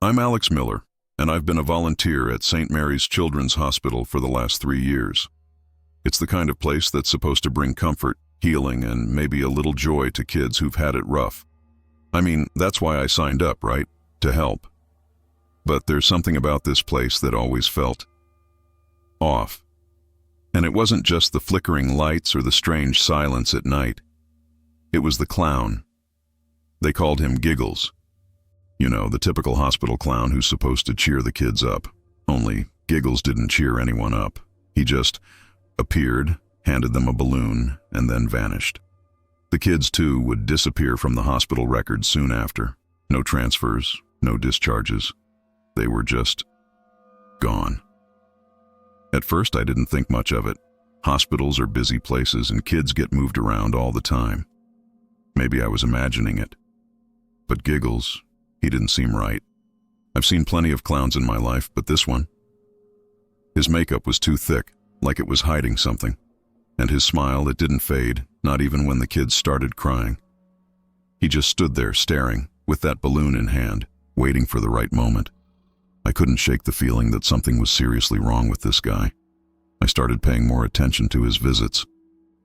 I'm Alex Miller, and I've been a volunteer at St. Mary's Children's Hospital for the last 3 years. It's the kind of place that's supposed to bring comfort, healing, and maybe a little joy to kids who've had it rough. I mean, that's why I signed up, right? To help. But there's something about this place that always felt off. And it wasn't just the flickering lights or the strange silence at night. It was the clown. They called him Giggles. You know, the typical hospital clown who's supposed to cheer the kids up. Only Giggles didn't cheer anyone up. He just appeared, handed them a balloon, and then vanished. The kids, too, would disappear from the hospital records soon after. No transfers, no discharges. They were just gone. At first, I didn't think much of it. Hospitals are busy places and kids get moved around all the time. Maybe I was imagining it. But Giggles, he didn't seem right. I've seen plenty of clowns in my life, but this one, his makeup was too thick, like it was hiding something. And his smile, it didn't fade, not even when the kids started crying. He just stood there staring, with that balloon in hand, waiting for the right moment. I couldn't shake the feeling that something was seriously wrong with this guy. I started paying more attention to his visits.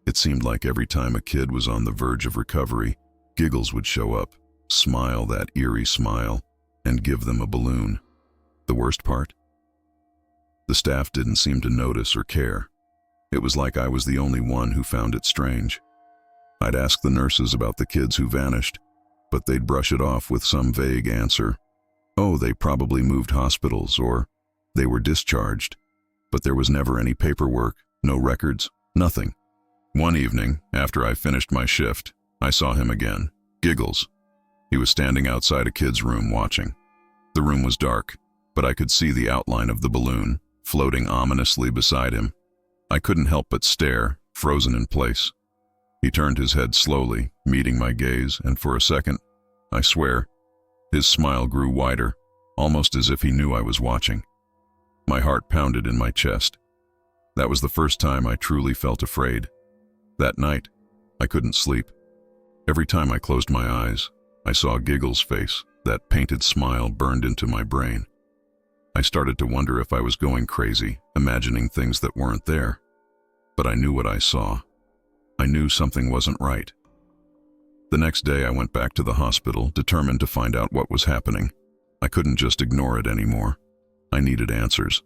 It seemed like every time a kid was on the verge of recovery, Giggles would show up, smile that eerie smile, and give them a balloon. The worst part? The staff didn't seem to notice or care. It was like I was the only one who found it strange. I'd ask the nurses about the kids who vanished, but they'd brush it off with some vague answer. Oh, they probably moved hospitals, or they were discharged. But there was never any paperwork, no records, nothing. One evening, after I finished my shift, I saw him again, Giggles. He was standing outside a kid's room watching. The room was dark, but I could see the outline of the balloon, floating ominously beside him. I couldn't help but stare, frozen in place. He turned his head slowly, meeting my gaze, and for a second, I swear, his smile grew wider, almost as if he knew I was watching. My heart pounded in my chest. That was the first time I truly felt afraid. That night, I couldn't sleep. Every time I closed my eyes, I saw Giggles' face. That painted smile burned into my brain. I started to wonder if I was going crazy, imagining things that weren't there. But I knew what I saw. I knew something wasn't right. The next day I went back to the hospital, determined to find out what was happening. I couldn't just ignore it anymore. I needed answers.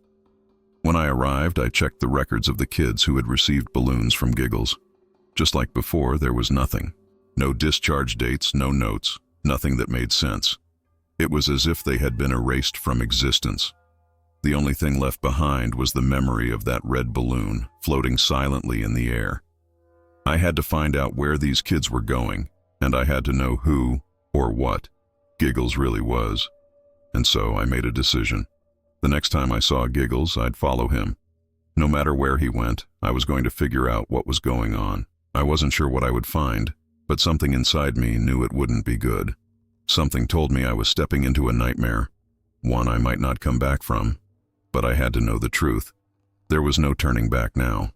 When I arrived, I checked the records of the kids who had received balloons from Giggles. Just like before, there was nothing. No discharge dates, no notes, nothing that made sense. It was as if they had been erased from existence. The only thing left behind was the memory of that red balloon floating silently in the air. I had to find out where these kids were going, and I had to know who, or what, Giggles really was. And so I made a decision. The next time I saw Giggles, I'd follow him. No matter where he went, I was going to figure out what was going on. I wasn't sure what I would find, but something inside me knew it wouldn't be good. Something told me I was stepping into a nightmare, one I might not come back from, but I had to know the truth. There was no turning back now.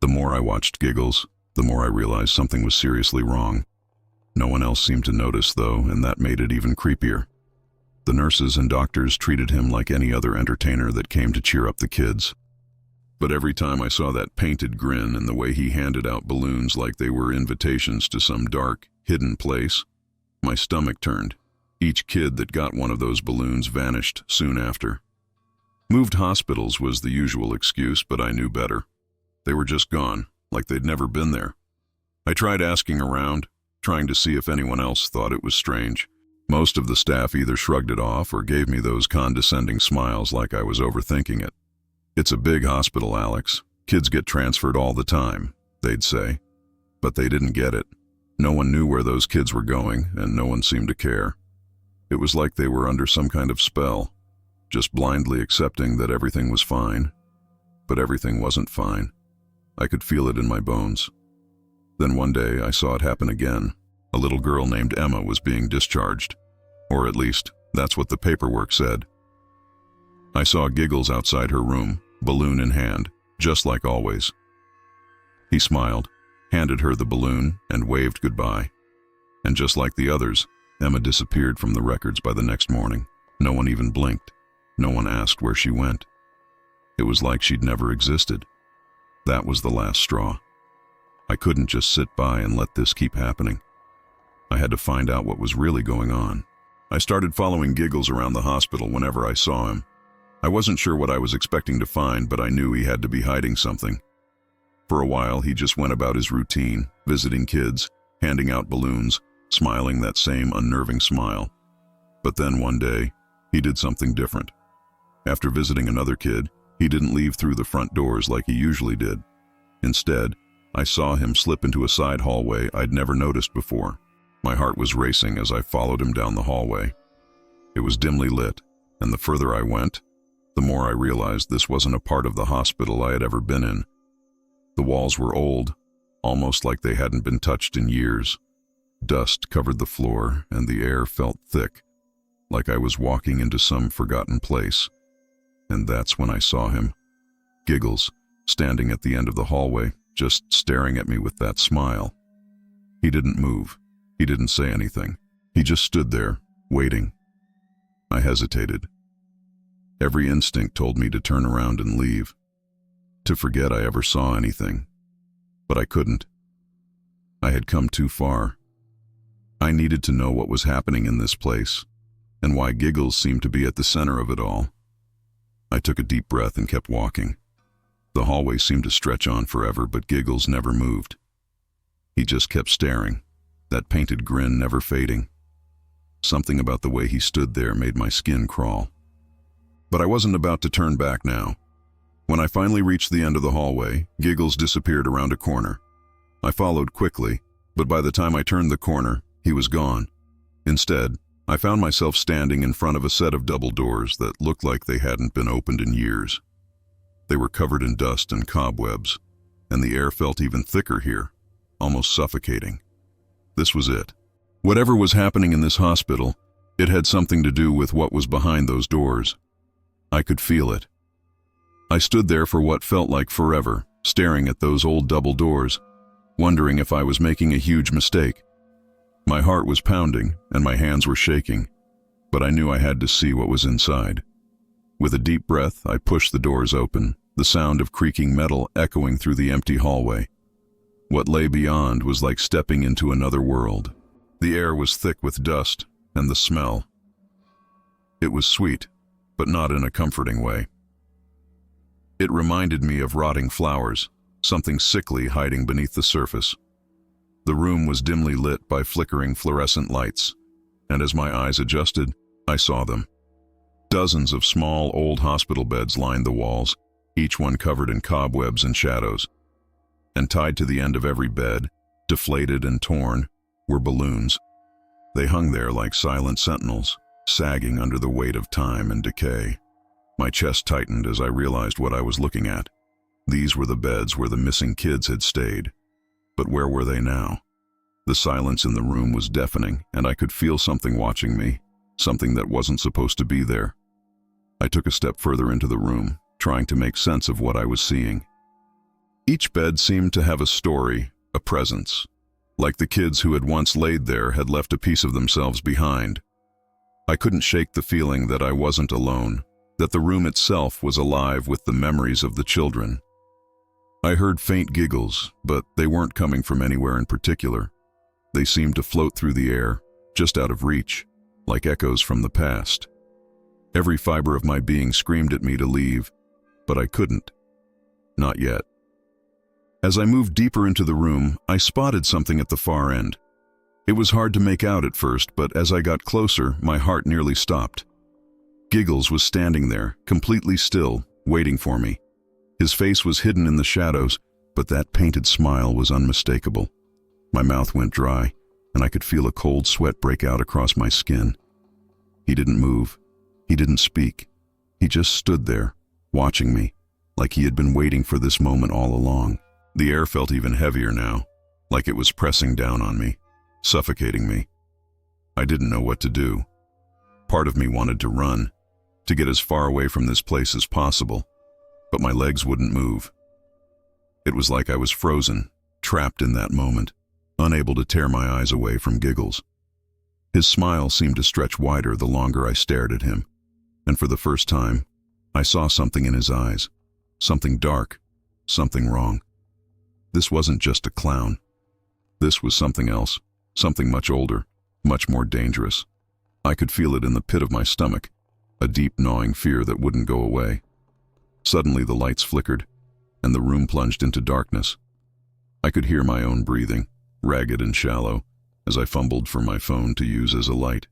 The more I watched Giggles, the more I realized something was seriously wrong. No one else seemed to notice, though, and that made it even creepier. The nurses and doctors treated him like any other entertainer that came to cheer up the kids. But every time I saw that painted grin and the way he handed out balloons like they were invitations to some dark, hidden place, my stomach turned. Each kid that got one of those balloons vanished soon after. Moved hospitals was the usual excuse, but I knew better. They were just gone, like they'd never been there. I tried asking around, trying to see if anyone else thought it was strange. Most of the staff either shrugged it off or gave me those condescending smiles like I was overthinking it. It's a big hospital, Alex. Kids get transferred all the time, they'd say. But they didn't get it. No one knew where those kids were going, and no one seemed to care. It was like they were under some kind of spell, just blindly accepting that everything was fine. But everything wasn't fine. I could feel it in my bones. Then one day I saw it happen again. A little girl named Emma was being discharged. Or at least, that's what the paperwork said. I saw Giggles outside her room, balloon in hand, just like always. He smiled, handed her the balloon, and waved goodbye. And just like the others, Emma disappeared from the records by the next morning. No one even blinked. No one asked where she went. It was like she'd never existed. That was the last straw. I couldn't just sit by and let this keep happening. I had to find out what was really going on. I started following Giggles around the hospital whenever I saw him. I wasn't sure what I was expecting to find, but I knew he had to be hiding something. For a while, he just went about his routine, visiting kids, handing out balloons, smiling that same unnerving smile. But then one day, he did something different. After visiting another kid, he didn't leave through the front doors like he usually did. Instead, I saw him slip into a side hallway I'd never noticed before. My heart was racing as I followed him down the hallway. It was dimly lit, and the further I went, the more I realized this wasn't a part of the hospital I had ever been in. The walls were old, almost like they hadn't been touched in years. Dust covered the floor, and the air felt thick, like I was walking into some forgotten place. And that's when I saw him. Giggles, standing at the end of the hallway, just staring at me with that smile. He didn't move. He didn't say anything. He just stood there, waiting. I hesitated. Every instinct told me to turn around and leave, to forget I ever saw anything. But I couldn't. I had come too far. I needed to know what was happening in this place, and why Giggles seemed to be at the center of it all. I took a deep breath and kept walking. The hallway seemed to stretch on forever, but Giggles never moved. He just kept staring, that painted grin never fading. Something about the way he stood there made my skin crawl. But I wasn't about to turn back now. When I finally reached the end of the hallway, Giggles disappeared around a corner. I followed quickly, but by the time I turned the corner, he was gone. Instead, I found myself standing in front of a set of double doors that looked like they hadn't been opened in years. They were covered in dust and cobwebs, and the air felt even thicker here, almost suffocating. This was it. Whatever was happening in this hospital, it had something to do with what was behind those doors. I could feel it. I stood there for what felt like forever, staring at those old double doors, wondering if I was making a huge mistake. My heart was pounding and my hands were shaking, but I knew I had to see what was inside. With a deep breath, I pushed the doors open, the sound of creaking metal echoing through the empty hallway. What lay beyond was like stepping into another world. The air was thick with dust, and the smell. It was sweet, but not in a comforting way. It reminded me of rotting flowers, something sickly hiding beneath the surface. The room was dimly lit by flickering fluorescent lights, and as my eyes adjusted, I saw them. Dozens of small, old hospital beds lined the walls, each one covered in cobwebs and shadows. And tied to the end of every bed, deflated and torn, were balloons. They hung there like silent sentinels, sagging under the weight of time and decay. My chest tightened as I realized what I was looking at. These were the beds where the missing kids had stayed. But where were they now? The silence in the room was deafening, and I could feel something watching me, something that wasn't supposed to be there. I took a step further into the room, trying to make sense of what I was seeing. Each bed seemed to have a story, a presence, like the kids who had once laid there had left a piece of themselves behind. I couldn't shake the feeling that I wasn't alone, that the room itself was alive with the memories of the children. I heard faint giggles, but they weren't coming from anywhere in particular. They seemed to float through the air, just out of reach, like echoes from the past. Every fiber of my being screamed at me to leave, but I couldn't. Not yet. As I moved deeper into the room, I spotted something at the far end. It was hard to make out at first, but as I got closer, my heart nearly stopped. Giggles was standing there, completely still, waiting for me. His face was hidden in the shadows, but that painted smile was unmistakable. My mouth went dry, and I could feel a cold sweat break out across my skin. He didn't move. He didn't speak. He just stood there, watching me, like he had been waiting for this moment all along. The air felt even heavier now, like it was pressing down on me, suffocating me. I didn't know what to do. Part of me wanted to run, to get as far away from this place as possible, but my legs wouldn't move. It was like I was frozen, trapped in that moment, unable to tear my eyes away from Giggles. His smile seemed to stretch wider the longer I stared at him, and for the first time, I saw something in his eyes. Something dark, something wrong. This wasn't just a clown. This was something else, something much older, much more dangerous. I could feel it in the pit of my stomach, a deep gnawing fear that wouldn't go away. Suddenly the lights flickered, and the room plunged into darkness. I could hear my own breathing, ragged and shallow, as I fumbled for my phone to use as a light.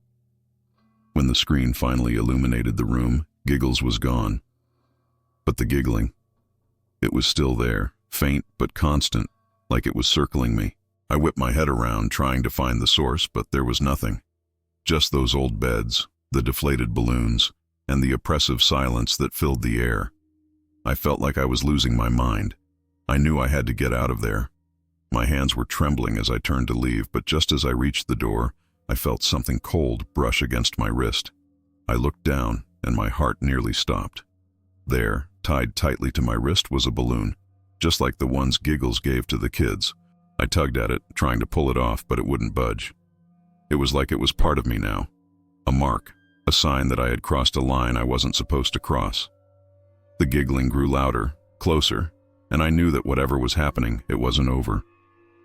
When the screen finally illuminated the room, Giggles was gone. But the giggling, it was still there, faint but constant, like it was circling me. I whipped my head around, trying to find the source, but there was nothing. Just those old beds, the deflated balloons, and the oppressive silence that filled the air. I felt like I was losing my mind. I knew I had to get out of there. My hands were trembling as I turned to leave, but just as I reached the door, I felt something cold brush against my wrist. I looked down, and my heart nearly stopped. There, tied tightly to my wrist, was a balloon, just like the ones Giggles gave to the kids. I tugged at it, trying to pull it off, but it wouldn't budge. It was like it was part of me now. A mark, a sign that I had crossed a line I wasn't supposed to cross. The giggling grew louder, closer, and I knew that whatever was happening, it wasn't over.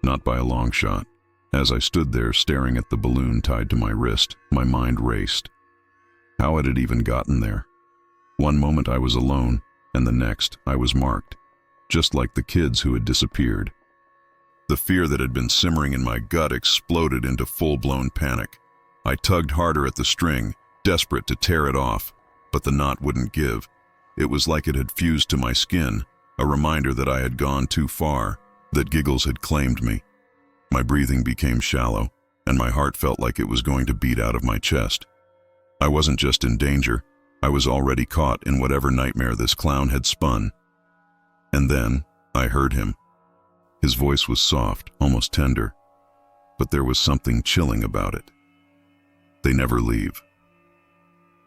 Not by a long shot. As I stood there staring at the balloon tied to my wrist, my mind raced. How had it even gotten there? One moment I was alone, and the next I was marked, just like the kids who had disappeared. The fear that had been simmering in my gut exploded into full-blown panic. I tugged harder at the string, desperate to tear it off, but the knot wouldn't give. It was like it had fused to my skin, a reminder that I had gone too far, that Giggles had claimed me. My breathing became shallow, and my heart felt like it was going to beat out of my chest. I wasn't just in danger, I was already caught in whatever nightmare this clown had spun. And then, I heard him. His voice was soft, almost tender, but there was something chilling about it. They never leave.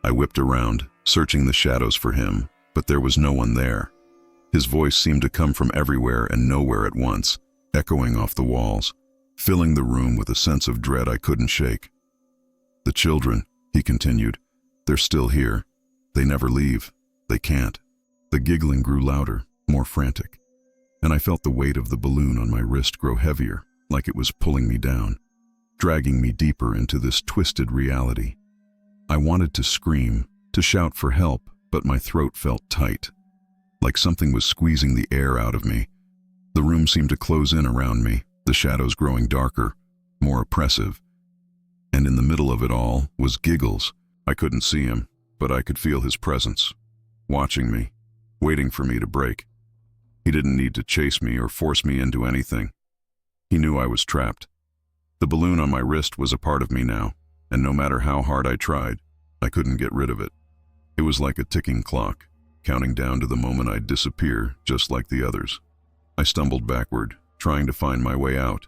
I whipped around, searching the shadows for him, but there was no one there. His voice seemed to come from everywhere and nowhere at once, echoing off the walls, filling the room with a sense of dread I couldn't shake. The children, he continued, they're still here. They never leave. They can't. The giggling grew louder, more frantic, and I felt the weight of the balloon on my wrist grow heavier, like it was pulling me down, dragging me deeper into this twisted reality. I wanted to scream, to shout for help, but my throat felt tight, like something was squeezing the air out of me. The room seemed to close in around me, the shadows growing darker, more oppressive. And in the middle of it all was Giggles. I couldn't see him, but I could feel his presence, watching me, waiting for me to break. He didn't need to chase me or force me into anything. He knew I was trapped. The balloon on my wrist was a part of me now, and no matter how hard I tried, I couldn't get rid of it. It was like a ticking clock, counting down to the moment I'd disappear, just like the others. I stumbled backward, trying to find my way out,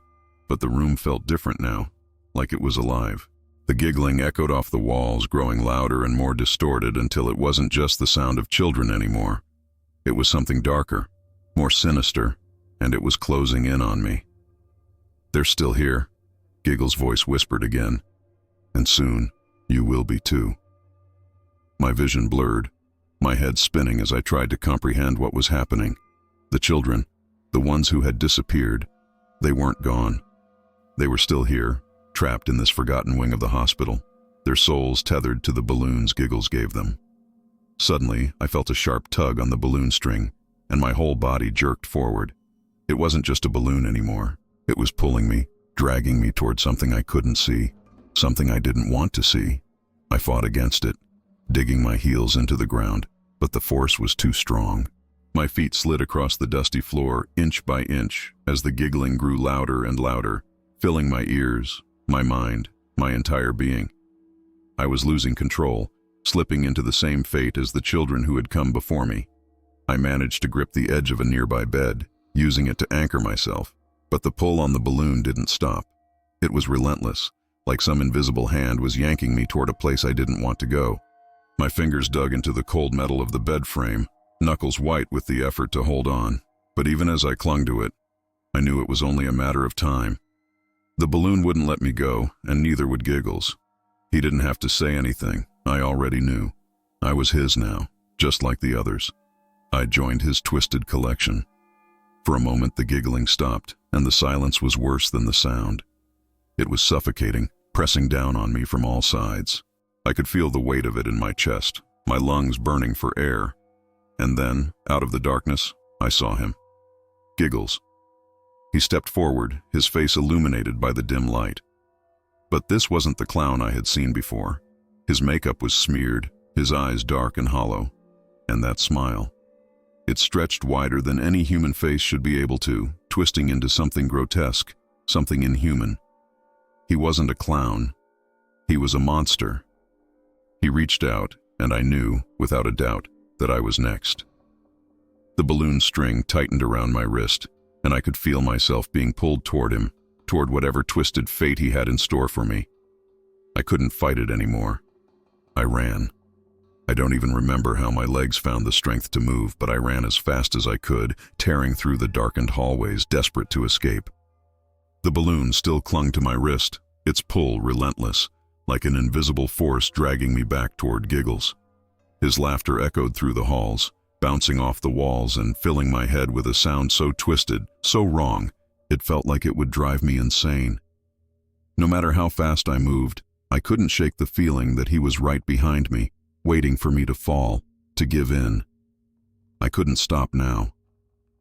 but the room felt different now, like it was alive. The giggling echoed off the walls, growing louder and more distorted until it wasn't just the sound of children anymore. It was something darker, more sinister, and it was closing in on me. "They're still here," Giggles' voice whispered again. "And soon, you will be too." My vision blurred, my head spinning as I tried to comprehend what was happening. The children, the ones who had disappeared, they weren't gone. They were still here, trapped in this forgotten wing of the hospital, their souls tethered to the balloons Giggles gave them. Suddenly, I felt a sharp tug on the balloon string, and my whole body jerked forward. It wasn't just a balloon anymore. It was pulling me, dragging me toward something I couldn't see, something I didn't want to see. I fought against it, digging my heels into the ground, but the force was too strong. My feet slid across the dusty floor, inch by inch, as the giggling grew louder and louder, filling my ears, my mind, my entire being. I was losing control, slipping into the same fate as the children who had come before me. I managed to grip the edge of a nearby bed, using it to anchor myself, but the pull on the balloon didn't stop. It was relentless, like some invisible hand was yanking me toward a place I didn't want to go. My fingers dug into the cold metal of the bed frame, knuckles white with the effort to hold on, but even as I clung to it, I knew it was only a matter of time. The balloon wouldn't let me go, and neither would Giggles. He didn't have to say anything, I already knew. I was his now, just like the others. I joined his twisted collection. For a moment the giggling stopped, and the silence was worse than the sound. It was suffocating, pressing down on me from all sides. I could feel the weight of it in my chest, my lungs burning for air. And then, out of the darkness, I saw him. Giggles. He stepped forward, his face illuminated by the dim light. But this wasn't the clown I had seen before. His makeup was smeared, his eyes dark and hollow, and that smile. It stretched wider than any human face should be able to, twisting into something grotesque, something inhuman. He wasn't a clown. He was a monster. He reached out, and I knew, without a doubt, that I was next. The balloon string tightened around my wrist, and I could feel myself being pulled toward him, toward whatever twisted fate he had in store for me. I couldn't fight it anymore. I ran. I don't even remember how my legs found the strength to move, but I ran as fast as I could, tearing through the darkened hallways, desperate to escape. The balloon still clung to my wrist, its pull relentless, like an invisible force dragging me back toward Giggles. His laughter echoed through the halls, bouncing off the walls and filling my head with a sound so twisted, so wrong, it felt like it would drive me insane. No matter how fast I moved, I couldn't shake the feeling that he was right behind me, waiting for me to fall, to give in. I couldn't stop now.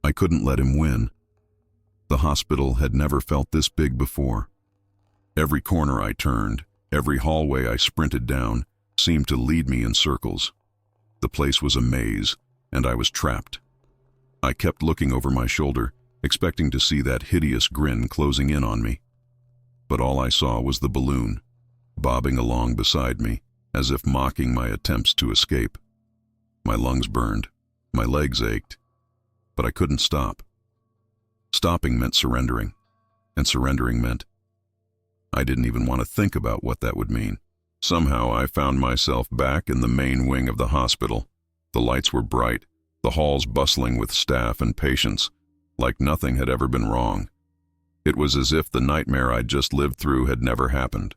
I couldn't let him win. The hospital had never felt this big before. Every corner I turned, every hallway I sprinted down, seemed to lead me in circles. The place was a maze, and I was trapped. I kept looking over my shoulder, expecting to see that hideous grin closing in on me. But all I saw was the balloon, bobbing along beside me, as if mocking my attempts to escape. My lungs burned, my legs ached, but I couldn't stop. Stopping meant surrendering, and surrendering meant I didn't even want to think about what that would mean. Somehow I found myself back in the main wing of the hospital. The lights were bright, the halls bustling with staff and patients, like nothing had ever been wrong. It was as if the nightmare I'd just lived through had never happened.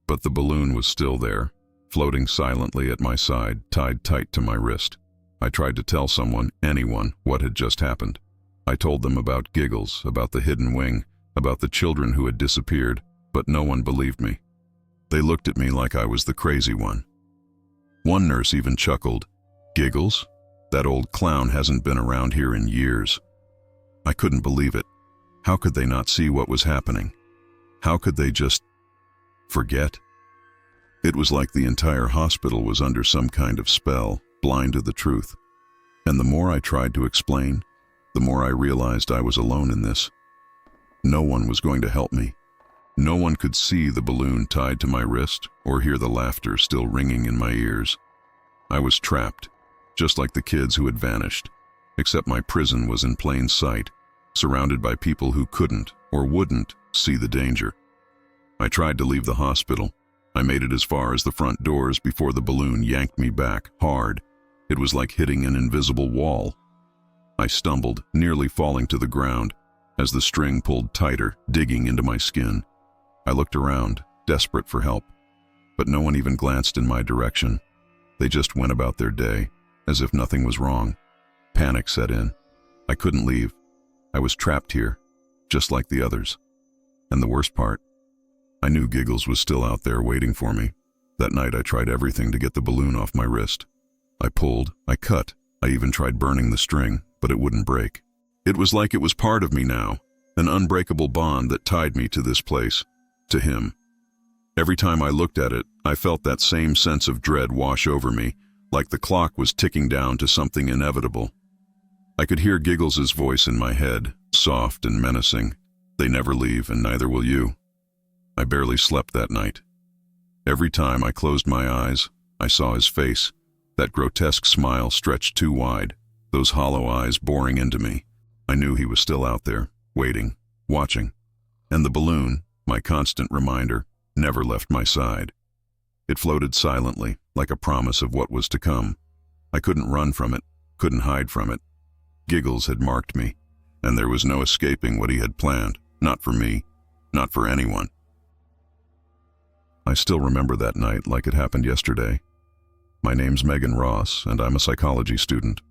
But the balloon was still there, floating silently at my side, tied tight to my wrist. I tried to tell someone, anyone, what had just happened. I told them about Giggles, about the hidden wing, about the children who had disappeared, but no one believed me. They looked at me like I was the crazy one. One nurse even chuckled. Giggles? That old clown hasn't been around here in years. I couldn't believe it. How could they not see what was happening? How could they just forget? It was like the entire hospital was under some kind of spell, blind to the truth. And the more I tried to explain, the more I realized I was alone in this. No one was going to help me. No one could see the balloon tied to my wrist or hear the laughter still ringing in my ears. I was trapped, just like the kids who had vanished, except my prison was in plain sight, surrounded by people who couldn't or wouldn't see the danger. I tried to leave the hospital. I made it as far as the front doors before the balloon yanked me back, hard. It was like hitting an invisible wall. I stumbled, nearly falling to the ground, as the string pulled tighter, digging into my skin. I looked around, desperate for help, but no one even glanced in my direction. They just went about their day, as if nothing was wrong. Panic set in. I couldn't leave. I was trapped here, just like the others. And the worst part, I knew Giggles was still out there waiting for me. That night I tried everything to get the balloon off my wrist. I pulled, I cut, I even tried burning the string, but it wouldn't break. It was like it was part of me now, an unbreakable bond that tied me to this place, to him. Every time I looked at it, I felt that same sense of dread wash over me, like the clock was ticking down to something inevitable. I could hear Giggles' voice in my head, soft and menacing. They never leave, and neither will you. I barely slept that night. Every time I closed my eyes, I saw his face, that grotesque smile stretched too wide, those hollow eyes boring into me. I knew he was still out there, waiting, watching. And the balloon, my constant reminder, never left my side. It floated silently, like a promise of what was to come. I couldn't run from it, couldn't hide from it. Giggles had marked me, and there was no escaping what he had planned, not for me, not for anyone. I still remember that night like it happened yesterday. My name's Megan Ross, and I'm a psychology student.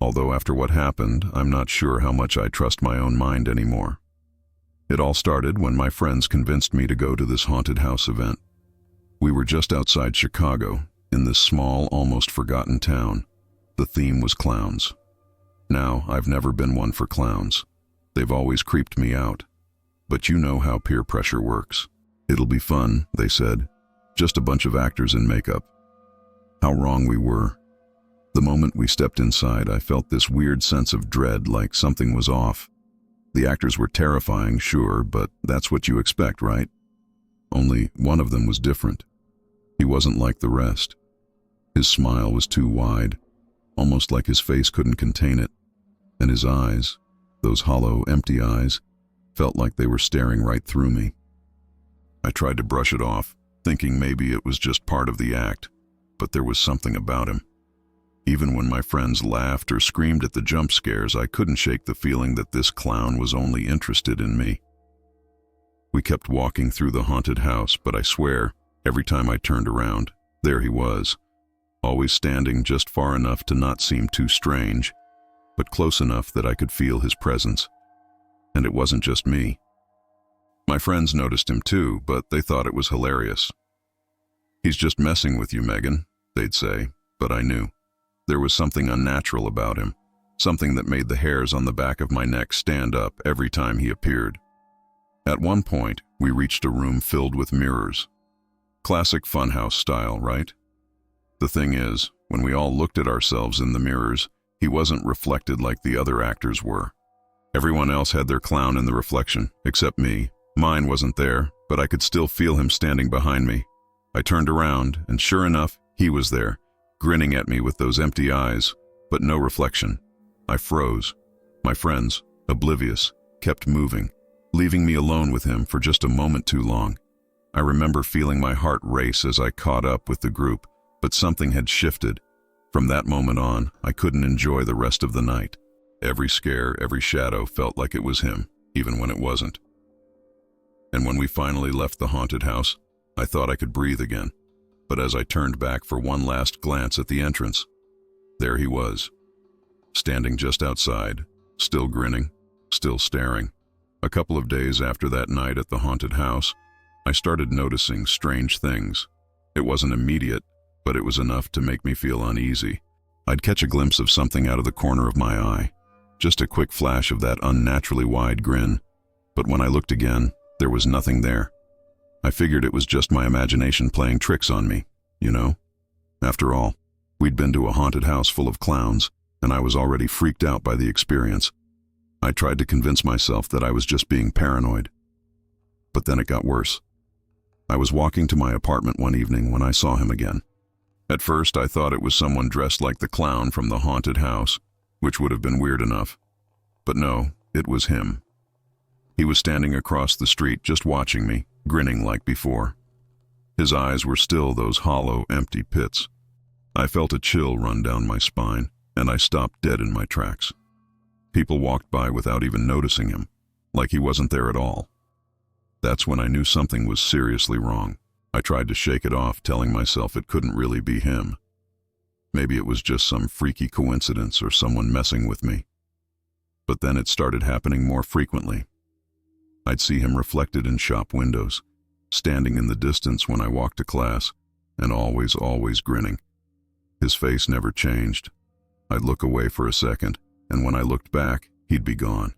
Although after what happened, I'm not sure how much I trust my own mind anymore. It all started when my friends convinced me to go to this haunted house event. We were just outside Chicago, in this small, almost forgotten town. The theme was clowns. Now, I've never been one for clowns. They've always creeped me out. But you know how peer pressure works. It'll be fun, they said. Just a bunch of actors in makeup. How wrong we were. The moment we stepped inside, I felt this weird sense of dread, like something was off. The actors were terrifying, sure, but that's what you expect, right? Only one of them was different. He wasn't like the rest. His smile was too wide, almost like his face couldn't contain it. And his eyes, those hollow, empty eyes, felt like they were staring right through me. I tried to brush it off, thinking maybe it was just part of the act, but there was something about him. Even when my friends laughed or screamed at the jump scares, I couldn't shake the feeling that this clown was only interested in me. We kept walking through the haunted house, but I swear, every time I turned around, there he was, always standing just far enough to not seem too strange, but close enough that I could feel his presence. And it wasn't just me. My friends noticed him too, but they thought it was hilarious. "He's just messing with you, Megan," they'd say, but I knew. There was something unnatural about him, something that made the hairs on the back of my neck stand up every time he appeared. At one point, we reached a room filled with mirrors. Classic funhouse style, right? The thing is, when we all looked at ourselves in the mirrors, he wasn't reflected like the other actors were. Everyone else had their clown in the reflection, except me. Mine wasn't there, but I could still feel him standing behind me. I turned around, and sure enough, he was there, grinning at me with those empty eyes, but no reflection. I froze. My friends, oblivious, kept moving, leaving me alone with him for just a moment too long. I remember feeling my heart race as I caught up with the group, but something had shifted. From that moment on, I couldn't enjoy the rest of the night. Every scare, every shadow felt like it was him, even when it wasn't. And when we finally left the haunted house, I thought I could breathe again. But as I turned back for one last glance at the entrance, there he was, standing just outside, still grinning, still staring. A couple of days after that night at the haunted house, I started noticing strange things. It wasn't immediate, but it was enough to make me feel uneasy. I'd catch a glimpse of something out of the corner of my eye, just a quick flash of that unnaturally wide grin. But when I looked again, there was nothing there. I figured it was just my imagination playing tricks on me, you know? After all, we'd been to a haunted house full of clowns, and I was already freaked out by the experience. I tried to convince myself that I was just being paranoid. But then it got worse. I was walking to my apartment one evening when I saw him again. At first, I thought it was someone dressed like the clown from the haunted house, which would have been weird enough. But no, it was him. He was standing across the street just watching me, grinning like before. His eyes were still those hollow, empty pits. I felt a chill run down my spine, and I stopped dead in my tracks. People walked by without even noticing him, like he wasn't there at all. That's when I knew something was seriously wrong. I tried to shake it off, telling myself it couldn't really be him. Maybe it was just some freaky coincidence or someone messing with me. But then it started happening more frequently. I'd see him reflected in shop windows, standing in the distance when I walked to class, and always grinning. His face never changed. I'd look away for a second, and when I looked back, he'd be gone.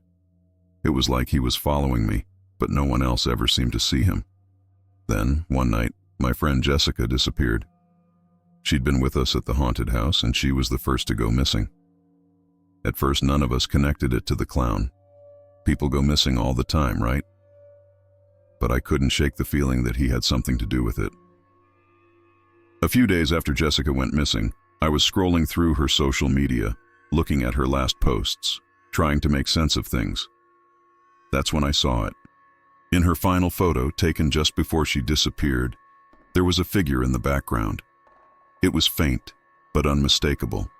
It was like he was following me, but no one else ever seemed to see him. Then, one night, my friend Jessica disappeared. She'd been with us at the haunted house, and she was the first to go missing. At first, none of us connected it to the clown. People go missing all the time, right? But I couldn't shake the feeling that he had something to do with it. A few days after Jessica went missing, I was scrolling through her social media, looking at her last posts, trying to make sense of things. That's when I saw it. In her final photo, taken just before she disappeared, there was a figure in the background. It was faint, but unmistakable.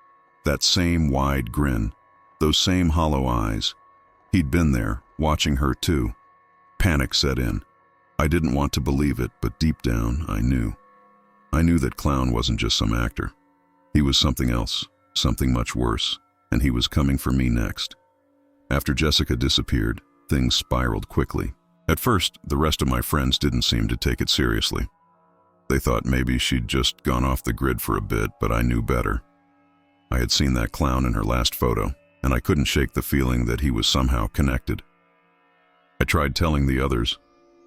That same wide grin, those same hollow eyes. He'd been there, watching her too. Panic set in. I didn't want to believe it, but deep down, I knew. I knew that clown wasn't just some actor. He was something else, something much worse, and he was coming for me next. After Jessica disappeared, things spiraled quickly. At first, the rest of my friends didn't seem to take it seriously. They thought maybe she'd just gone off the grid for a bit, but I knew better. I had seen that clown in her last photo, and I couldn't shake the feeling that he was somehow connected. I tried telling the others,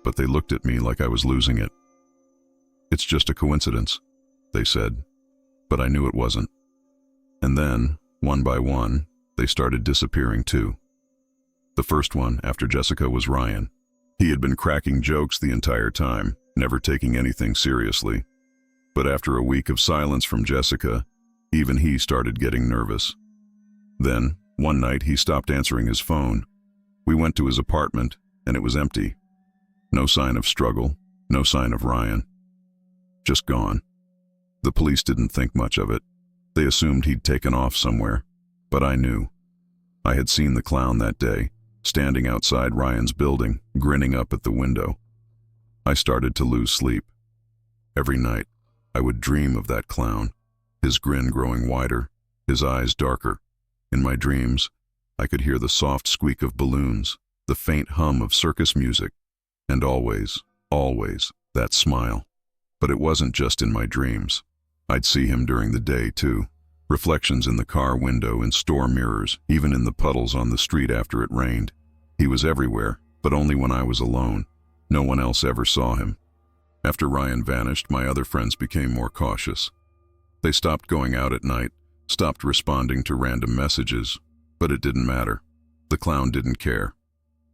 but they looked at me like I was losing it. "It's just a coincidence," they said, but I knew it wasn't. And then, one by one, they started disappearing too. The first one, after Jessica, was Ryan. He had been cracking jokes the entire time, never taking anything seriously. But after a week of silence from Jessica, even he started getting nervous. Then, one night, he stopped answering his phone. We went to his apartment, and it was empty. No sign of struggle, no sign of Ryan. Just gone. The police didn't think much of it. They assumed he'd taken off somewhere. But I knew. I had seen the clown that day, standing outside Ryan's building, grinning up at the window. I started to lose sleep. Every night, I would dream of that clown, his grin growing wider, his eyes darker. In my dreams, I could hear the soft squeak of balloons, the faint hum of circus music, and always, always, that smile. But it wasn't just in my dreams. I'd see him during the day, too. Reflections in the car window, in store mirrors, even in the puddles on the street after it rained. He was everywhere, but only when I was alone. No one else ever saw him. After Ryan vanished, my other friends became more cautious. They stopped going out at night, stopped responding to random messages, but it didn't matter. The clown didn't care.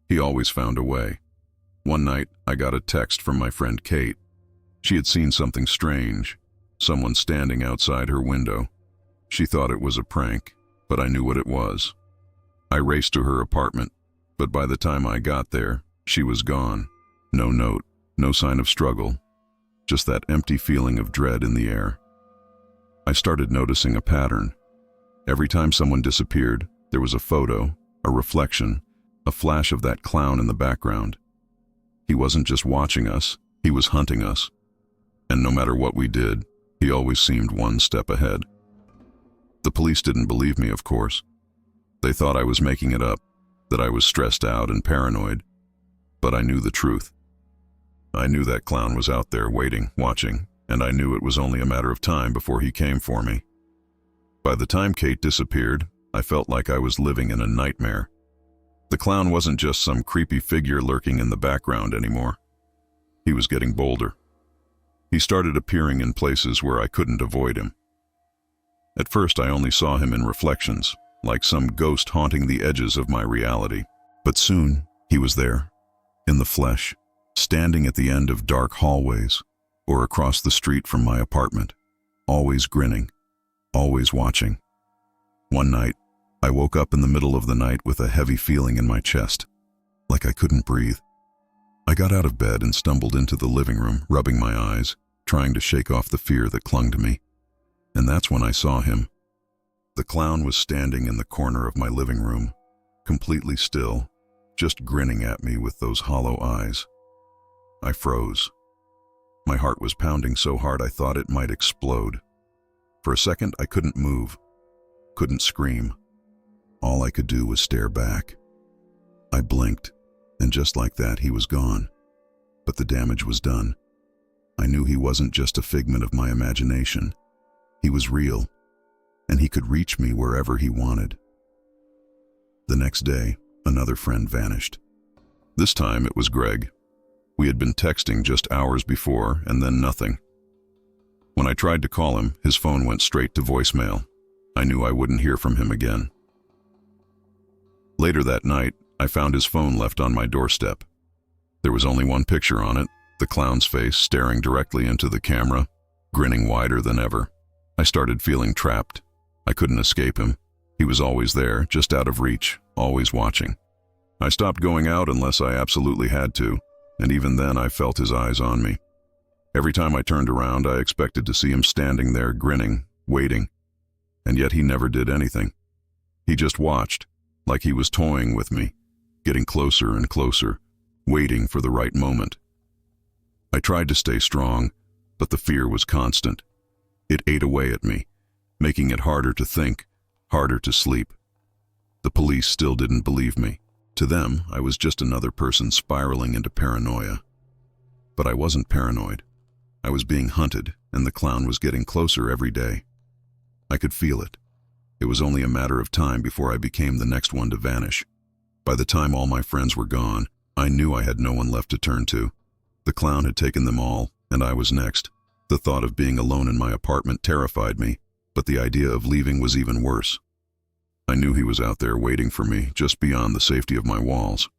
He always found a way. One night, I got a text from my friend Kate. She had seen something strange, someone standing outside her window. She thought it was a prank, but I knew what it was. I raced to her apartment, but by the time I got there, she was gone. No note, no sign of struggle, just that empty feeling of dread in the air. I started noticing a pattern. Every time someone disappeared, there was a photo, a reflection, a flash of that clown in the background. He wasn't just watching us, he was hunting us. And no matter what we did, he always seemed one step ahead. The police didn't believe me, of course. They thought I was making it up, that I was stressed out and paranoid. But I knew the truth. I knew that clown was out there waiting, watching, and I knew it was only a matter of time before he came for me. By the time Kate disappeared, I felt like I was living in a nightmare. The clown wasn't just some creepy figure lurking in the background anymore. He was getting bolder. He started appearing in places where I couldn't avoid him. At first, I only saw him in reflections, like some ghost haunting the edges of my reality. But soon, he was there, in the flesh, standing at the end of dark hallways, or across the street from my apartment, always grinning, always watching. One night, I woke up in the middle of the night with a heavy feeling in my chest, like I couldn't breathe. I got out of bed and stumbled into the living room, rubbing my eyes, trying to shake off the fear that clung to me. And that's when I saw him. The clown was standing in the corner of my living room, completely still, just grinning at me with those hollow eyes. I froze. My heart was pounding so hard I thought it might explode. For a second, I couldn't move, couldn't scream. All I could do was stare back. I blinked, and just like that, he was gone. But the damage was done. I knew he wasn't just a figment of my imagination. He was real, and he could reach me wherever he wanted. The next day, another friend vanished. This time it was Greg. We had been texting just hours before, and then nothing. When I tried to call him, his phone went straight to voicemail. I knew I wouldn't hear from him again. Later that night, I found his phone left on my doorstep. There was only one picture on it, the clown's face staring directly into the camera, grinning wider than ever. I started feeling trapped. I couldn't escape him. He was always there, just out of reach, always watching. I stopped going out unless I absolutely had to, and even then I felt his eyes on me. Every time I turned around, I expected to see him standing there, grinning, waiting. And yet he never did anything. He just watched, like he was toying with me, getting closer and closer, waiting for the right moment. I tried to stay strong, but the fear was constant. It ate away at me, making it harder to think, harder to sleep. The police still didn't believe me. To them, I was just another person spiraling into paranoia. But I wasn't paranoid. I was being hunted, and the clown was getting closer every day. I could feel it. It was only a matter of time before I became the next one to vanish. By the time all my friends were gone, I knew I had no one left to turn to. The clown had taken them all, and I was next. The thought of being alone in my apartment terrified me, but the idea of leaving was even worse. I knew he was out there waiting for me, just beyond the safety of my walls.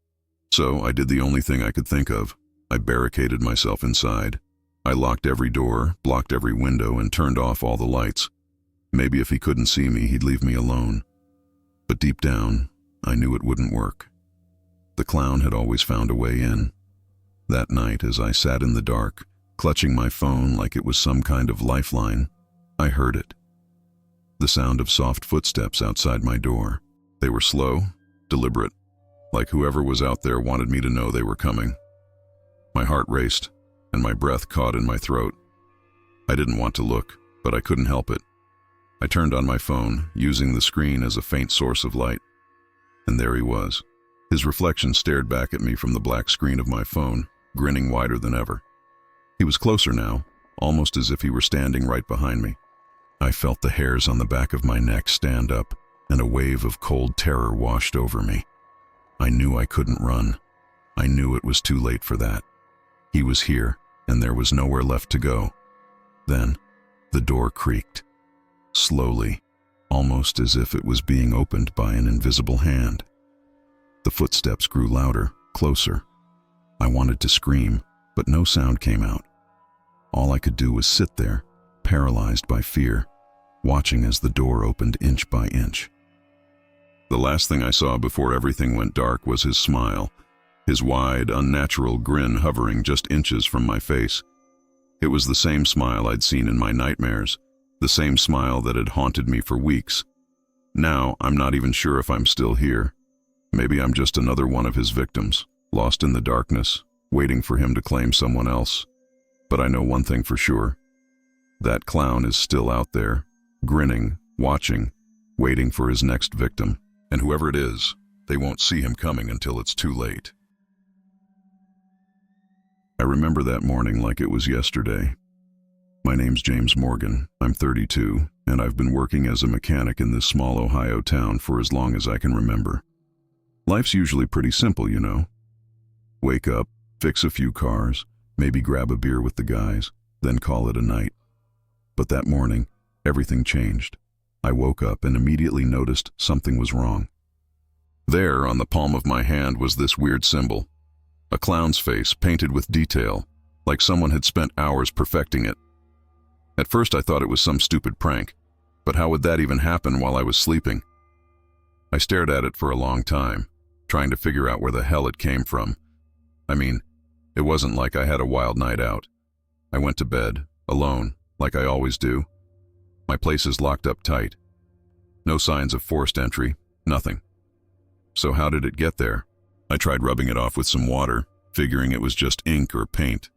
So I did the only thing I could think of. I barricaded myself inside. I locked every door, blocked every window, and turned off all the lights. Maybe if he couldn't see me, he'd leave me alone. But deep down, I knew it wouldn't work. The clown had always found a way in. That night, as I sat in the dark, clutching my phone like it was some kind of lifeline, I heard it. The sound of soft footsteps outside my door. They were slow, deliberate, like whoever was out there wanted me to know they were coming. My heart raced, and my breath caught in my throat. I didn't want to look, but I couldn't help it. I turned on my phone, using the screen as a faint source of light. And there he was. His reflection stared back at me from the black screen of my phone, grinning wider than ever. He was closer now, almost as if he were standing right behind me. I felt the hairs on the back of my neck stand up, and a wave of cold terror washed over me. I knew I couldn't run. I knew it was too late for that. He was here, and there was nowhere left to go. Then, the door creaked. Slowly, almost as if it was being opened by an invisible hand. The footsteps grew louder, closer. I wanted to scream, but no sound came out. All I could do was sit there, paralyzed by fear, watching as the door opened inch by inch. The last thing I saw before everything went dark was his smile, his wide, unnatural grin hovering just inches from my face. It was the same smile I'd seen in my nightmares, the same smile that had haunted me for weeks. Now, I'm not even sure if I'm still here. Maybe I'm just another one of his victims, lost in the darkness, waiting for him to claim someone else. But I know one thing for sure. That clown is still out there, grinning, watching, waiting for his next victim. And whoever it is, they won't see him coming until it's too late. I remember that morning like it was yesterday. My name's James Morgan. I'm 32, and I've been working as a mechanic in this small Ohio town for as long as I can remember. Life's usually pretty simple, you know. Wake up, fix a few cars, maybe grab a beer with the guys, then call it a night. But that morning, everything changed. I woke up and immediately noticed something was wrong. There, on the palm of my hand, was this weird symbol. A clown's face painted with detail, like someone had spent hours perfecting it. At first I thought it was some stupid prank, but how would that even happen while I was sleeping? I stared at it for a long time, trying to figure out where the hell it came from. I mean, it wasn't like I had a wild night out. I went to bed, alone, like I always do. My place is locked up tight. No signs of forced entry, nothing. So how did it get there? I tried rubbing it off with some water, figuring it was just ink or paint.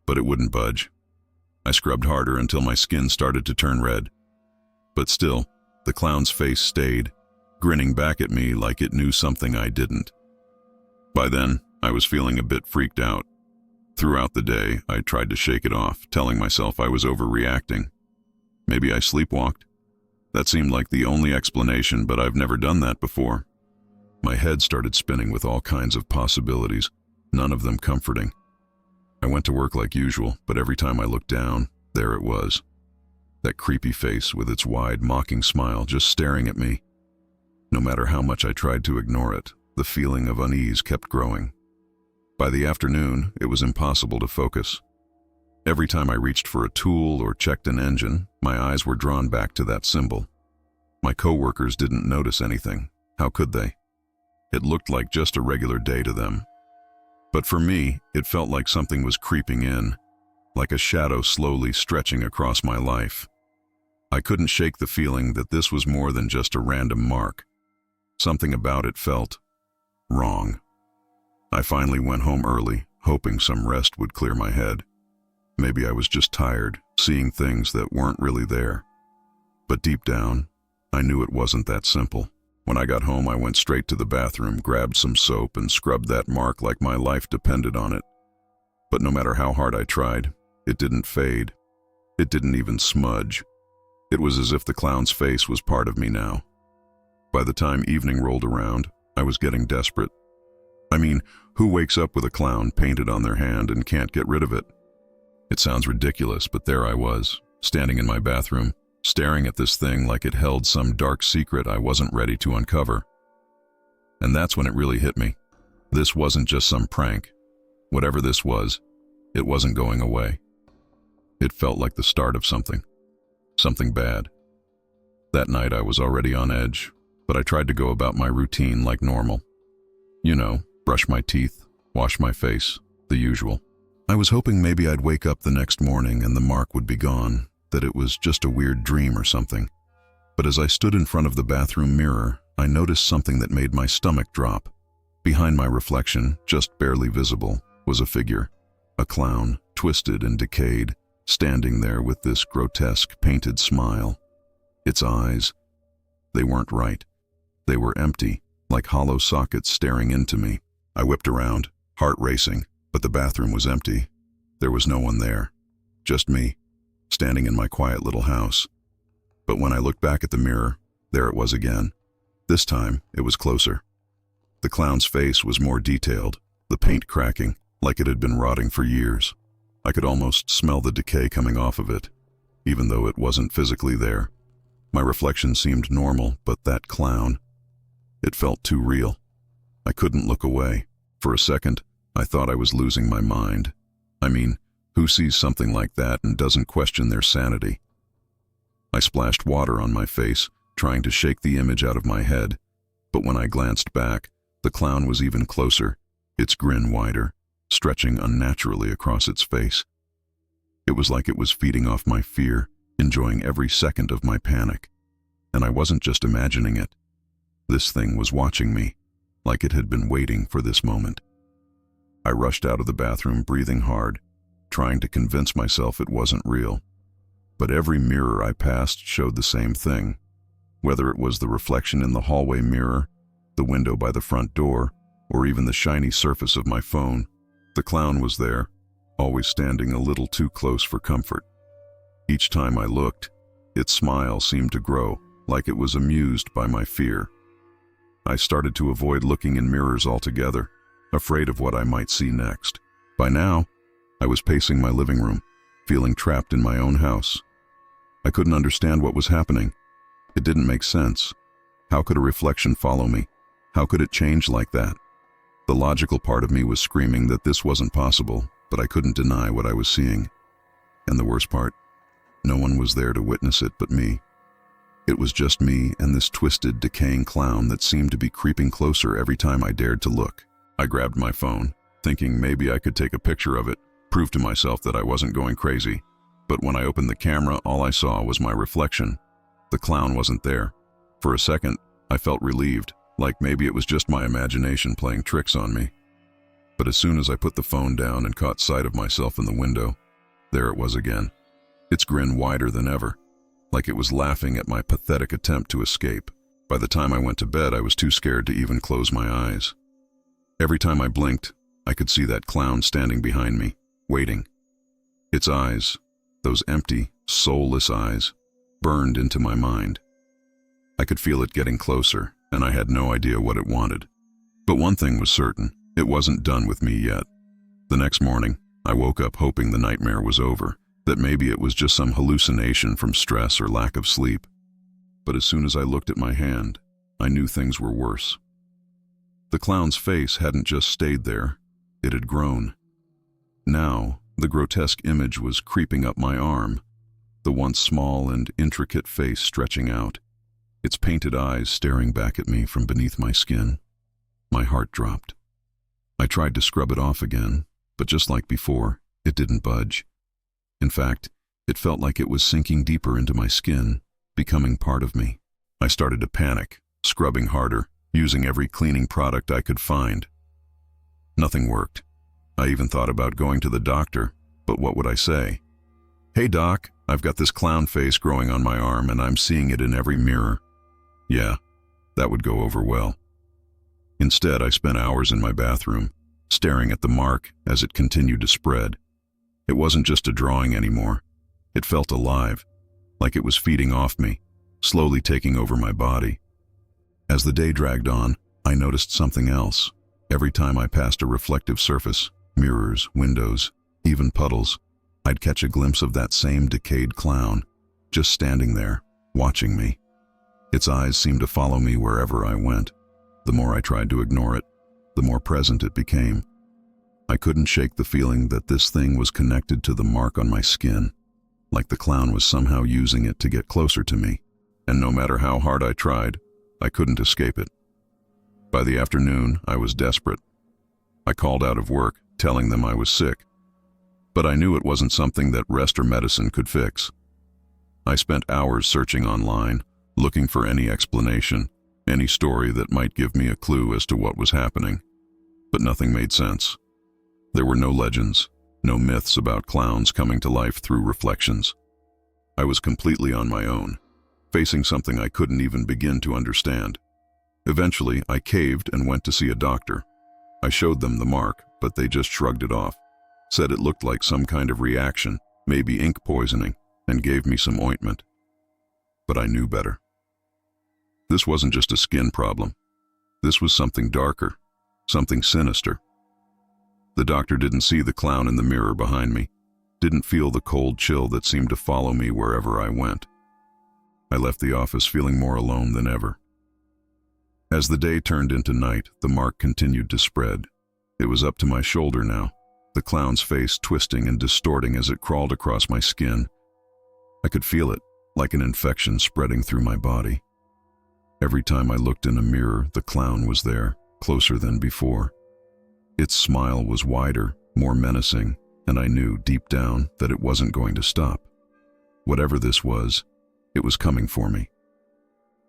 But it wouldn't budge. I scrubbed harder until my skin started to turn red. But still, the clown's face stayed, grinning back at me like it knew something I didn't. By then, I was feeling a bit freaked out. Throughout the day, I tried to shake it off, telling myself I was overreacting. Maybe I sleepwalked. That seemed like the only explanation, but I've never done that before. My head started spinning with all kinds of possibilities, none of them comforting. I went to work like usual, but every time I looked down, there it was. That creepy face with its wide, mocking smile just staring at me. No matter how much I tried to ignore it, the feeling of unease kept growing. By the afternoon, it was impossible to focus. Every time I reached for a tool or checked an engine, my eyes were drawn back to that symbol. My coworkers didn't notice anything. How could they? It looked like just a regular day to them. But for me, it felt like something was creeping in, like a shadow slowly stretching across my life. I couldn't shake the feeling that this was more than just a random mark. Something about it felt wrong. I finally went home early, hoping some rest would clear my head. Maybe I was just tired, seeing things that weren't really there. But deep down, I knew it wasn't that simple. When I got home, I went straight to the bathroom, grabbed some soap, and scrubbed that mark like my life depended on it. But no matter how hard I tried, it didn't fade. It didn't even smudge. It was as if the clown's face was part of me now. By the time evening rolled around, I was getting desperate. I mean, who wakes up with a clown painted on their hand and can't get rid of it? It sounds ridiculous, but there I was, standing in my bathroom, staring at this thing like it held some dark secret I wasn't ready to uncover. And that's when it really hit me. This wasn't just some prank. Whatever this was, it wasn't going away. It felt like the start of something bad. That night I was already on edge, but I tried to go about my routine like normal. You know, brush my teeth, wash my face, the usual. I was hoping maybe I'd wake up the next morning and the mark would be gone, that it was just a weird dream or something. But as I stood in front of the bathroom mirror, I noticed something that made my stomach drop. Behind my reflection, just barely visible, was a figure, a clown, twisted and decayed, standing there with this grotesque painted smile. Its eyes, they weren't right. They were empty, like hollow sockets staring into me. I whipped around, heart racing, but the bathroom was empty. There was no one there, just me, standing in my quiet little house. But when I looked back at the mirror, there it was again. This time, it was closer. The clown's face was more detailed, the paint cracking, like it had been rotting for years. I could almost smell the decay coming off of it, even though it wasn't physically there. My reflection seemed normal, but that clown, it felt too real. I couldn't look away. For a second, I thought I was losing my mind. I mean, who sees something like that and doesn't question their sanity? I splashed water on my face, trying to shake the image out of my head. But when I glanced back, the clown was even closer, its grin wider, stretching unnaturally across its face. It was like it was feeding off my fear, enjoying every second of my panic. And I wasn't just imagining it. This thing was watching me, like it had been waiting for this moment. I rushed out of the bathroom, breathing hard, trying to convince myself it wasn't real. But every mirror I passed showed the same thing. Whether it was the reflection in the hallway mirror, the window by the front door, or even the shiny surface of my phone, the clown was there, always standing a little too close for comfort. Each time I looked, its smile seemed to grow, like it was amused by my fear. I started to avoid looking in mirrors altogether, afraid of what I might see next. By now, I was pacing my living room, feeling trapped in my own house. I couldn't understand what was happening. It didn't make sense. How could a reflection follow me? How could it change like that? The logical part of me was screaming that this wasn't possible, but I couldn't deny what I was seeing. And the worst part, no one was there to witness it but me. It was just me and this twisted, decaying clown that seemed to be creeping closer every time I dared to look. I grabbed my phone, thinking maybe I could take a picture of it, prove to myself that I wasn't going crazy. But when I opened the camera, all I saw was my reflection. The clown wasn't there. For a second, I felt relieved, like maybe it was just my imagination playing tricks on me. But as soon as I put the phone down and caught sight of myself in the window, there it was again. Its grin wider than ever, like it was laughing at my pathetic attempt to escape. By the time I went to bed, I was too scared to even close my eyes. Every time I blinked, I could see that clown standing behind me, waiting. Its eyes, those empty, soulless eyes, burned into my mind. I could feel it getting closer, and I had no idea what it wanted. But one thing was certain, it wasn't done with me yet. The next morning, I woke up hoping the nightmare was over, that maybe it was just some hallucination from stress or lack of sleep. But as soon as I looked at my hand, I knew things were worse. The clown's face hadn't just stayed there, it had grown. Now, the grotesque image was creeping up my arm, the once small and intricate face stretching out, its painted eyes staring back at me from beneath my skin. My heart dropped. I tried to scrub it off again, but just like before, it didn't budge. In fact, it felt like it was sinking deeper into my skin, becoming part of me. I started to panic, scrubbing harder, using every cleaning product I could find. Nothing worked. I even thought about going to the doctor, But what would I say? "Hey doc, I've got this clown face growing on my arm and I'm seeing it in every mirror." Yeah, that would go over well. Instead, I spent hours in my bathroom, staring at the mark as it continued to spread. It wasn't just a drawing anymore. It felt alive, like it was feeding off me, slowly taking over my body. As the day dragged on, I noticed something else. Every time I passed a reflective surface, mirrors, windows, even puddles, I'd catch a glimpse of that same decayed clown, just standing there, watching me. Its eyes seemed to follow me wherever I went. The more I tried to ignore it, the more present it became. I couldn't shake the feeling that this thing was connected to the mark on my skin, like the clown was somehow using it to get closer to me, and no matter how hard I tried, I couldn't escape it. By the afternoon, I was desperate. I called out of work, telling them I was sick. But I knew it wasn't something that rest or medicine could fix. I spent hours searching online, looking for any explanation, any story that might give me a clue as to what was happening. But nothing made sense. There were no legends, no myths about clowns coming to life through reflections. I was completely on my own, facing something I couldn't even begin to understand. Eventually, I caved and went to see a doctor. I showed them the mark, but they just shrugged it off, said it looked like some kind of reaction, maybe ink poisoning, and gave me some ointment. But I knew better. This wasn't just a skin problem. This was something darker, something sinister. The doctor didn't see the clown in the mirror behind me, didn't feel the cold chill that seemed to follow me wherever I went. I left the office feeling more alone than ever. As the day turned into night, the mark continued to spread. It was up to my shoulder now, the clown's face twisting and distorting as it crawled across my skin. I could feel it, like an infection spreading through my body. Every time I looked in a mirror, the clown was there, closer than before. Its smile was wider, more menacing, and I knew deep down that it wasn't going to stop. Whatever this was, it was coming for me.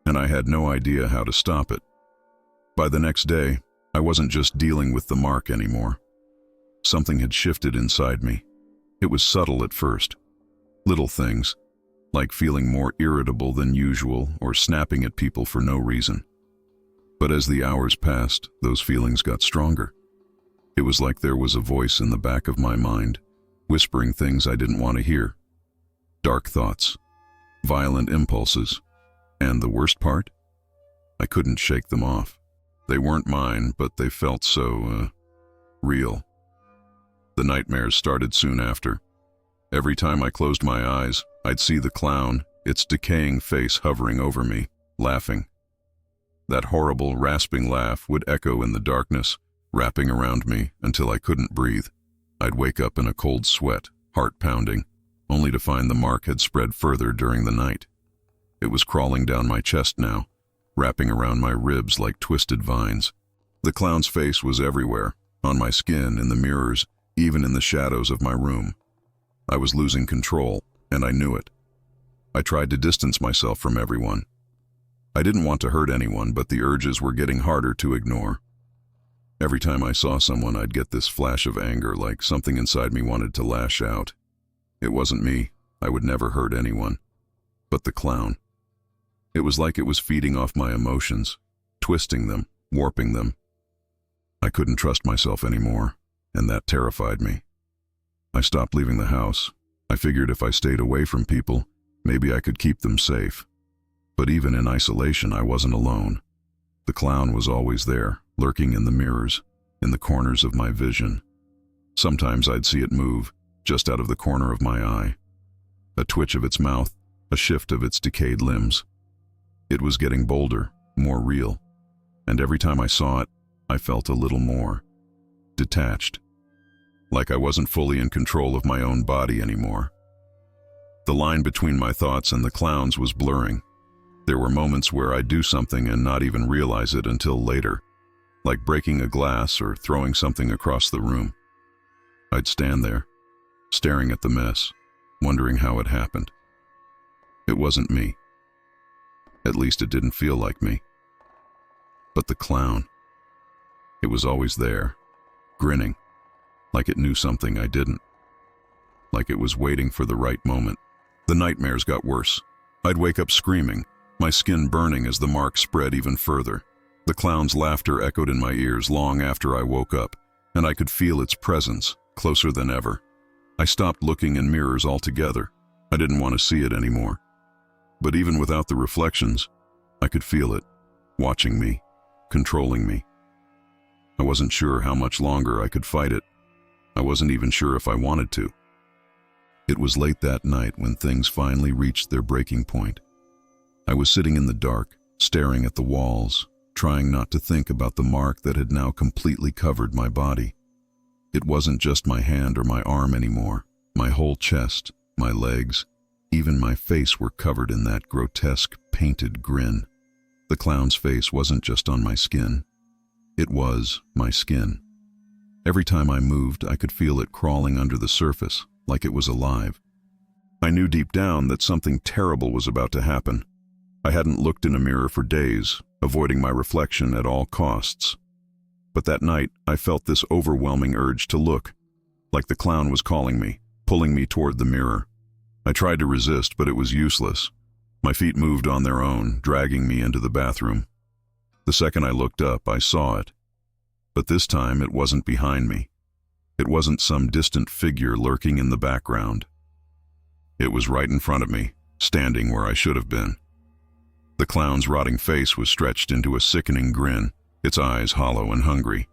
And I had no idea how to stop it. By the next day, I wasn't just dealing with the mark anymore. Something had shifted inside me. It was subtle at first. Little things, like feeling more irritable than usual or snapping at people for no reason. But as the hours passed, those feelings got stronger. It was like there was a voice in the back of my mind, whispering things I didn't want to hear. Dark thoughts, violent impulses, and the worst part? I couldn't shake them off. They weren't mine, but they felt so, real. The nightmares started soon after. Every time I closed my eyes, I'd see the clown, its decaying face hovering over me, laughing. That horrible, rasping laugh would echo in the darkness, wrapping around me until I couldn't breathe. I'd wake up in a cold sweat, heart pounding, only to find the mark had spread further during the night. It was crawling down my chest now, wrapping around my ribs like twisted vines. The clown's face was everywhere, on my skin, in the mirrors, even in the shadows of my room. I was losing control, and I knew it. I tried to distance myself from everyone. I didn't want to hurt anyone, but the urges were getting harder to ignore. Every time I saw someone, I'd get this flash of anger, like something inside me wanted to lash out. It wasn't me. I would never hurt anyone. But the clown. It was like it was feeding off my emotions, twisting them, warping them. I couldn't trust myself anymore, and that terrified me. I stopped leaving the house. I figured if I stayed away from people, maybe I could keep them safe. But even in isolation, I wasn't alone. The clown was always there, lurking in the mirrors, in the corners of my vision. Sometimes I'd see it move, just out of the corner of my eye. A twitch of its mouth, a shift of its decayed limbs. It was getting bolder, more real, and every time I saw it, I felt a little more detached, like I wasn't fully in control of my own body anymore. The line between my thoughts and the clown's was blurring. There were moments where I'd do something and not even realize it until later, like breaking a glass or throwing something across the room. I'd stand there, staring at the mess, wondering how it happened. It wasn't me. At least it didn't feel like me. But the clown, it was always there, grinning, like it knew something I didn't. like it was waiting for the right moment. The nightmares got worse. I'd wake up screaming, my skin burning as the mark spread even further. The clown's laughter echoed in my ears long after I woke up, and I could feel its presence, closer than ever. I stopped looking in mirrors altogether. I didn't want to see it anymore. But even without the reflections, I could feel it, watching me, controlling me. I wasn't sure how much longer I could fight it. I wasn't even sure if I wanted to. It was late that night when things finally reached their breaking point. I was sitting in the dark, staring at the walls, trying not to think about the mark that had now completely covered my body. It wasn't just my hand or my arm anymore. My whole chest, my legs, even my face were covered in that grotesque, painted grin. The clown's face wasn't just on my skin. It was my skin. Every time I moved, I could feel it crawling under the surface, like it was alive. I knew deep down that something terrible was about to happen. I hadn't looked in a mirror for days, avoiding my reflection at all costs. But that night, I felt this overwhelming urge to look, like the clown was calling me, pulling me toward the mirror. I tried to resist, but it was useless. My feet moved on their own, dragging me into the bathroom. The second I looked up, I saw it. But this time, it wasn't behind me. It wasn't some distant figure lurking in the background. It was right in front of me, standing where I should have been. The clown's rotting face was stretched into a sickening grin, its eyes hollow and hungry.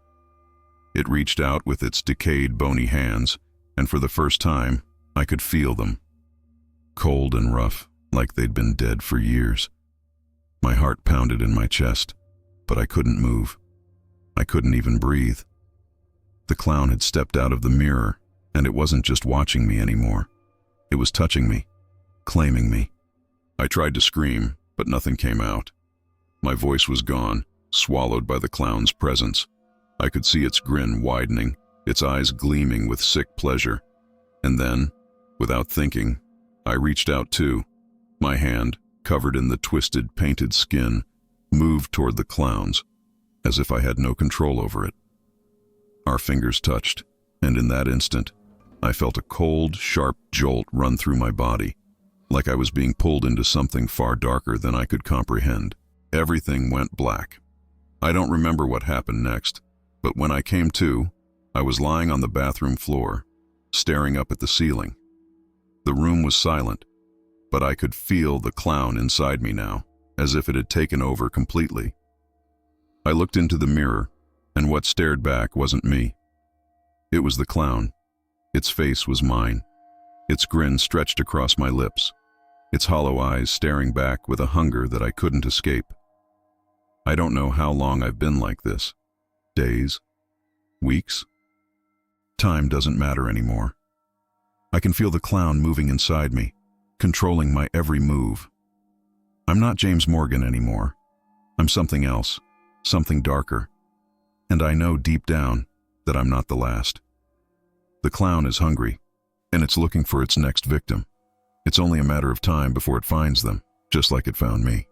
It reached out with its decayed, bony hands, and for the first time, I could feel them. Cold and rough, like they'd been dead for years. My heart pounded in my chest, but I couldn't move. I couldn't even breathe. The clown had stepped out of the mirror, and it wasn't just watching me anymore. It was touching me, claiming me. I tried to scream, but nothing came out. My voice was gone, swallowed by the clown's presence. I could see its grin widening, its eyes gleaming with sick pleasure. And then, without thinking, I reached out too. My hand, covered in the twisted, painted skin, moved toward the clown's, as if I had no control over it. Our fingers touched, and in that instant, I felt a cold, sharp jolt run through my body, like I was being pulled into something far darker than I could comprehend. Everything went black. I don't remember what happened next, but when I came to, I was lying on the bathroom floor, staring up at the ceiling. The room was silent, but I could feel the clown inside me now, as if it had taken over completely. I looked into the mirror, and what stared back wasn't me. It was the clown. Its face was mine. Its grin stretched across my lips, its hollow eyes staring back with a hunger that I couldn't escape. I don't know how long I've been like this. Days? Weeks? Time doesn't matter anymore. I can feel the clown moving inside me, controlling my every move. I'm not James Morgan anymore. I'm something else, something darker. And I know deep down that I'm not the last. The clown is hungry, and it's looking for its next victim. It's only a matter of time before it finds them, just like it found me.